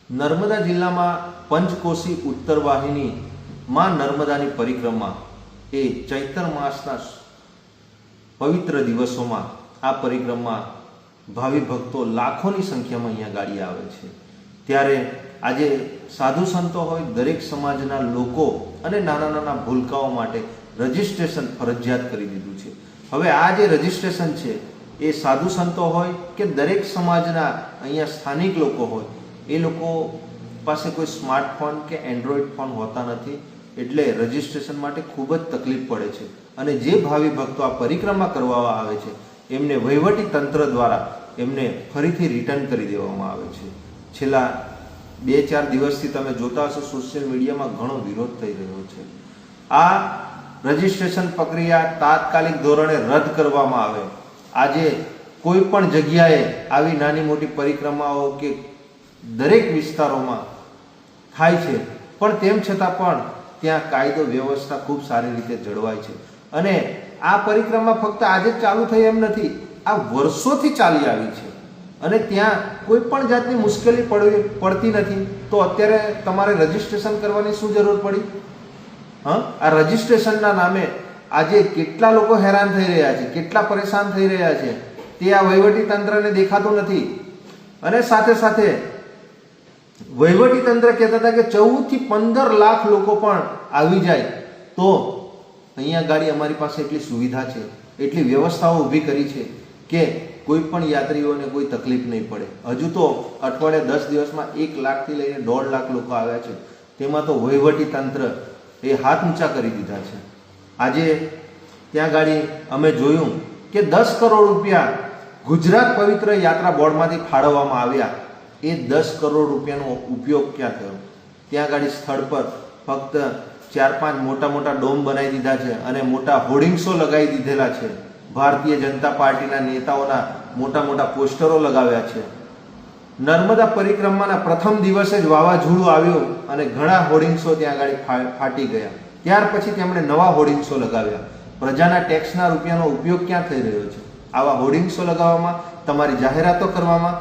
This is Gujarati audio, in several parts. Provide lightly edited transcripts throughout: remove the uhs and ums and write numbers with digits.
નર્મદા જિલ્લામાં પંચકોશી ઉત્તર વાહિની માં નર્મદાની પરિક્રમા એ ચૈત્ર માસના પવિત્ર દિવસોમાં આ પરિક્રમા ભાવિ ભક્તો લાખોની સંખ્યામાં અહીંયા ગાડી આવે છે। ત્યારે આજે સાધુ સંતો હોય, દરેક સમાજના લોકો અને નાના નાના ભૂલકાઓ માટે રજિસ્ટ્રેશન ફરજિયાત કરી દીધું છે। હવે આ જે રજિસ્ટ્રેશન છે એ સાધુ સંતો હોય કે દરેક સમાજના અહીંયા સ્થાનિક લોકો હોય, એ લોકો પાસે કોઈ સ્માર્ટફોન કે એન્ડ્રોઈડ ફોન હોતા નથી, એટલે રજિસ્ટ્રેશન માટે ખૂબ જ તકલીફ પડે છે। અને જે ભાવિ ભક્તો આ પરિક્રમા કરવા આવે છે એમને વહીવટી તંત્ર દ્વારા એમને ફરીથી રિટર્ન કરી દેવામાં આવે છે। છેલ્લા 2-4 દિવસથી તમે જોતા હશો સોશિયલ મીડિયામાં ઘણો વિરોધ થઈ રહ્યો છે। આ રજિસ્ટ્રેશન પ્રક્રિયા તાત્કાલિક ધોરણે રદ કરવામાં આવે। આજે કોઈ પણ જગ્યાએ આવી નાની મોટી પરિક્રમાઓ કે દરેક વિસ્તારોમાં થાય છે, પણ તેમ છતાં પણ ત્યાં કાયદો વ્યવસ્થા ખૂબ સારી રીતે જળવાય છે। અને આ પરિક્રમા ફક્ત આજે જ ચાલુ થઈ એમ નથી, આ વર્ષોથી ચાલી આવી છે અને ત્યાં કોઈ પણ જાતની મુશ્કેલી પડતી નથી। તો અત્યારે તમારે રજિસ્ટ્રેશન કરવાની શું જરૂર પડી? આ રજિસ્ટ્રેશનના નામે આજે કેટલા લોકો હેરાન થઈ રહ્યા છે, કેટલા પરેશાન થઈ રહ્યા છે, તે આ વહીવટી તંત્રને દેખાતું નથી। અને સાથે સાથે વહીવટી તંત્ર કહેતા હતા કે 14 થી 15 લાખ લોકો પણ આવી જાય તો અહીંયા ગાડી અમારી પાસે એટલી સુવિધા છે, એટલી વ્યવસ્થાઓ ઊભી કરી છે કે કોઈ પણ યાત્રીઓને કોઈ તકલીફ નહીં પડે। હજુ તો અઠવાડિયે 10 દિવસમાં 1 લાખથી લઈને 1.5 લાખ લોકો આવ્યા છે, તેમાં તો વહીવટી તંત્ર એ હાથ ઊંચા કરી દીધા છે। આજે ત્યાં ગાડી અમે જોયું કે 10 કરોડ રૂપિયા ગુજરાત પવિત્ર યાત્રા બોર્ડમાંથી ફાળવવામાં આવ્યા। એ 10 કરોડ રૂપિયાનો ઉપયોગ ક્યાં થયો? ત્યાં ગાડી સ્થળ પર ફક્ત 4-5 મોટા મોટા ડોમ બનાવી દીધા છે અને મોટા હોર્ડિંગ્સો લગાવી દીધેલા છે। ભારતીય જનતા પાર્ટીના નેતાઓના મોટા મોટા પોસ્ટરો લગાવ્યા છે। નર્મદા પરિક્રમાના પ્રથમ દિવસે જ વાવાઝોડું આવ્યું અને ઘણા હોર્ડિંગ્સો ત્યાં ગાડી ફાટી ગયા। ત્યાર પછી તેમણે નવા હોર્ડિંગ્સો લગાવ્યા। પ્રજાના ટેક્સના રૂપિયાનો ઉપયોગ ક્યાં થઈ રહ્યો છે? આવા હોર્ડિંગ્સો લગાવવામાં, તમારી જાહેરાતો કરવામાં।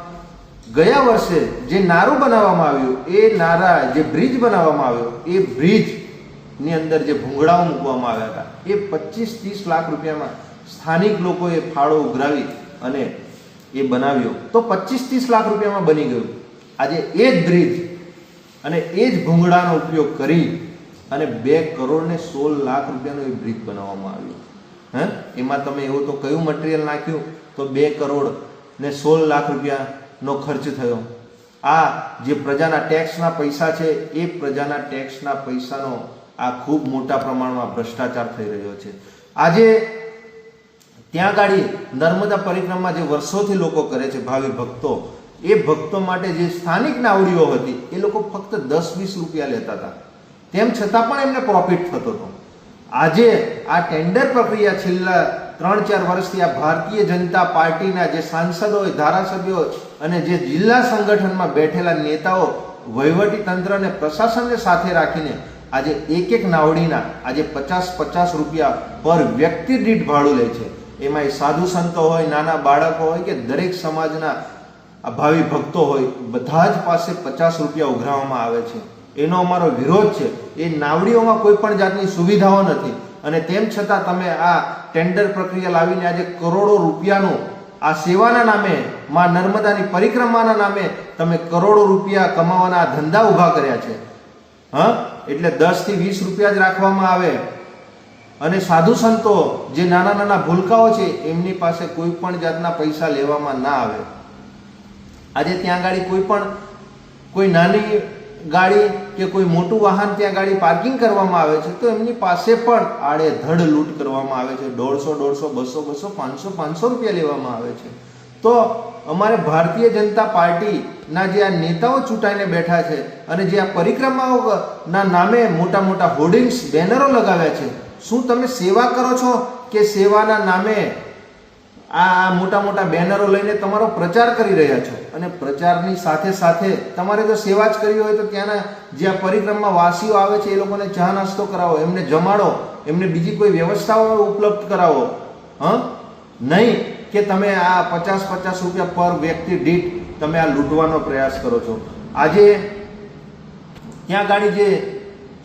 ગયા વર્ષે જે નારું બનાવવામાં આવ્યું, એ નારા જે બ્રિજ બનાવવામાં આવ્યો, એ બ્રિજની અંદર જે ભૂંગળાઓ મૂકવામાં આવ્યા હતા, એ 25-30 લાખ રૂપિયામાં સ્થાનિક લોકોએ ફાળો ઉઘરાવી અને એ બનાવ્યો તો 25-30 લાખ રૂપિયામાં બની ગયું। આજે એ જ બ્રિજ અને એ જ ભૂંગળાનો ઉપયોગ કરી અને 2 કરોડ ને 16 લાખ રૂપિયાનો એ બ્રિજ બનાવવામાં આવ્યો। એમાં તમે એવું તો કયું મટીરિયલ નાખ્યું તો 2 કરોડ ને 16 લાખ રૂપિયાનો ખર્ચ થયો? આ જે પ્રજાના ટેક્સના પૈસા છે, એ પ્રજાના ટેક્સના પૈસાનો આ ખૂબ મોટા પ્રમાણમાં ભ્રષ્ટાચાર થઈ રહ્યો છે। આજે ત્યાં ગાડી નર્મદા પરિક્રમા જે વર્ષોથી લોકો કરે છે, ભાવિ ભક્તો, એ ભક્તો માટે જે સ્થાનિક નાવડીઓ હતી એ લોકો ફક્ત 10-20 રૂપિયા લેતા હતા, તેમ છતાં પણ એમને પ્રોફિટ થતો હતો। આજે આ ટેન્ડર પ્રક્રિયા છેલ્લા 3-4 વર્ષથી આ ભારતીય જનતા પાર્ટીના જે સાંસદો હોય, ધારાસભ્યો અને જે જિલ્લા સંગઠનમાં બેઠેલા નેતાઓ વહીવટી તંત્ર અને પ્રશાસનને સાથે રાખીને આજે એક નાવડીના આજે 50-50 રૂપિયા પર વ્યક્તિ દીઠ ભાડું લે છે। એમાં સાધુ સંતો હોય, નાના બાળકો હોય કે દરેક સમાજના ભાવિ ભક્તો હોય, બધા જ પાસે 50 રૂપિયા ઉઘરાવવામાં આવે છે। એનો અમારો વિરોધ છે। એ નાવડીઓમાં કોઈ પણ જાતની સુવિધાઓ નથી અને તેમ છતાં તમે આ ટેન્ડર પ્રક્રિયા લાવીને આજે કરોડો રૂપિયાનું આ સેવાના નામે, માં નર્મદાની પરિક્રમાના નામે તમે કરોડો રૂપિયા કમાવાના ધંધા ઊભા કર્યા છે। એટલે 10 થી 20 રૂપિયા જ રાખવામાં આવે અને સાધુ સંતો જે નાના નાના ભૂલકાઓ છે એમની પાસે કોઈ પણ જાતના પૈસા લેવામાં ના આવે। આજે ત્યાં ગાડી કોઈ નાની ગાડી કે કોઈ મોટું વાહન ત્યાં ગાડી પાર્કિંગ કરવામાં આવે છે તો એમની પાસે પણ આડેધડ લૂંટ કરવામાં આવે છે। 150, 200, 500 રૂપિયા લેવામાં આવે છે। તો અમારે ભારતીય જનતા પાર્ટીના જે આ નેતાઓ ચૂંટાઈને બેઠા છે અને જે આ પરિક્રમાઓના નામે મોટા મોટા હોર્ડિંગ્સ, બેનરો લગાવ્યા છે, શું તમે સેવા કરો છો કે સેવાના નામે આ મોટા મોટા બેનરો લઈને તમારો પ્રચાર કરી રહ્યા છો? અને પ્રચારની સાથે સાથે તમારે જો સેવા જ કરવી હોય તો ત્યાંના જે આ પરિક્રમા વાસીઓ આવે છે એ લોકોને ચા નાસ્તો કરાવો, એમને જમાડો, એમને બીજી કોઈ વ્યવસ્થાઓ ઉપલબ્ધ કરાવો। નહીં કે તમે આ 50-50 રૂપિયા પર વ્યક્તિ દીઠ તમે આ લૂંટવાનો પ્રયાસ કરો છો। આજે ત્યાં ગાડી જે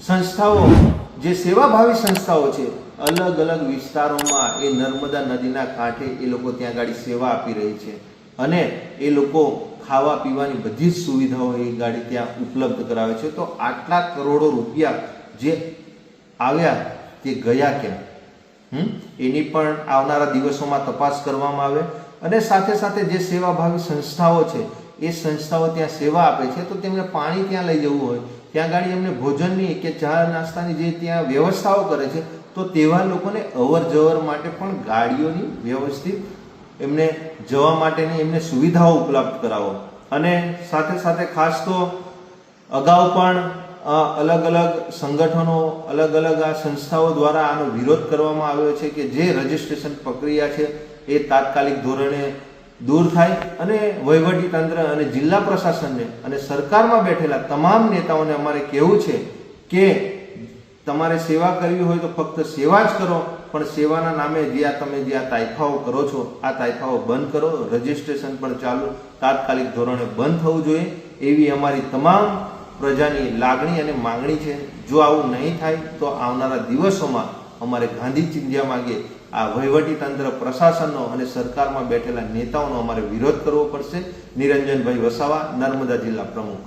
સંસ્થાઓ, જે સેવાભાવી સંસ્થાઓ છે, અલગ અલગ વિસ્તારોમાં એ નર્મદા નદીના કાંઠે એ લોકો ત્યાં ગાડી સેવા આપી રહી છે અને એ લોકો ખાવા પીવાની બધી જ સુવિધાઓ એ ગાડી ત્યાં ઉપલબ્ધ કરાવે છે. તો આટલા કરોડો રૂપિયા જે આવ્યા તે ગયા ક્યાં, એની પણ આવનારા દિવસોમાં તપાસ કરવામાં આવે. અને સાથે સાથે જે સેવાભાવી સંસ્થાઓ છે એ સંસ્થાઓ ત્યાં સેવા આપે છે, તો તેમને પાણી ત્યાં લઈ જવું હોય, ત્યાં ગાડી એમને ભોજનની કે ચા નાસ્તાની જે ત્યાં વ્યવસ્થાઓ કરે છે, તો તેવા લોકોને અવર જવર માટે પણ ગાડીઓની વ્યવસ્થિત એમને જવા માટેની એમને સુવિધાઓ ઉપલબ્ધ કરાવો. અને સાથે સાથે ખાસ તો અગાઉ પણ અલગ અલગ સંગઠનો, અલગ અલગ આ સંસ્થાઓ દ્વારા આનો વિરોધ કરવામાં આવ્યો છે કે જે રજીસ્ટ્રેશન પ્રક્રિયા છે એ તાત્કાલિક ધોરણે દૂર થાય અને વહીવટી તંત્ર અને જિલ્લા પ્રશાસનને અને સરકારમાં બેઠેલા તમામ નેતાઓને અમારે કહેવું છે કે તમારે સેવા કરવી હોય તો ફક્ત સેવા જ કરો, પણ સેવાના નામે તમે જે આ તાઇફાઓ કરો છો આ તાઇફાઓ બંધ કરો. રજીસ્ટ્રેશન પણ ચાલુ તાત્કાલિક ધોરણે બંધ થવું જોઈએ એવી અમારી તમામ પ્રજાની લાગણી અને માંગણી છે. જો આવું નહીં થાય તો આવનારા દિવસોમાં અમારે ગાંધી ચિંધ્યા માર્ગે આ વહીવટી તંત્ર, પ્રશાસનનો અને સરકારમાં બેઠેલા નેતાઓનો અમારે વિરોધ કરવો પડશે. નિરંજનભાઈ વસાવા, નર્મદા જિલ્લા પ્રમુખ.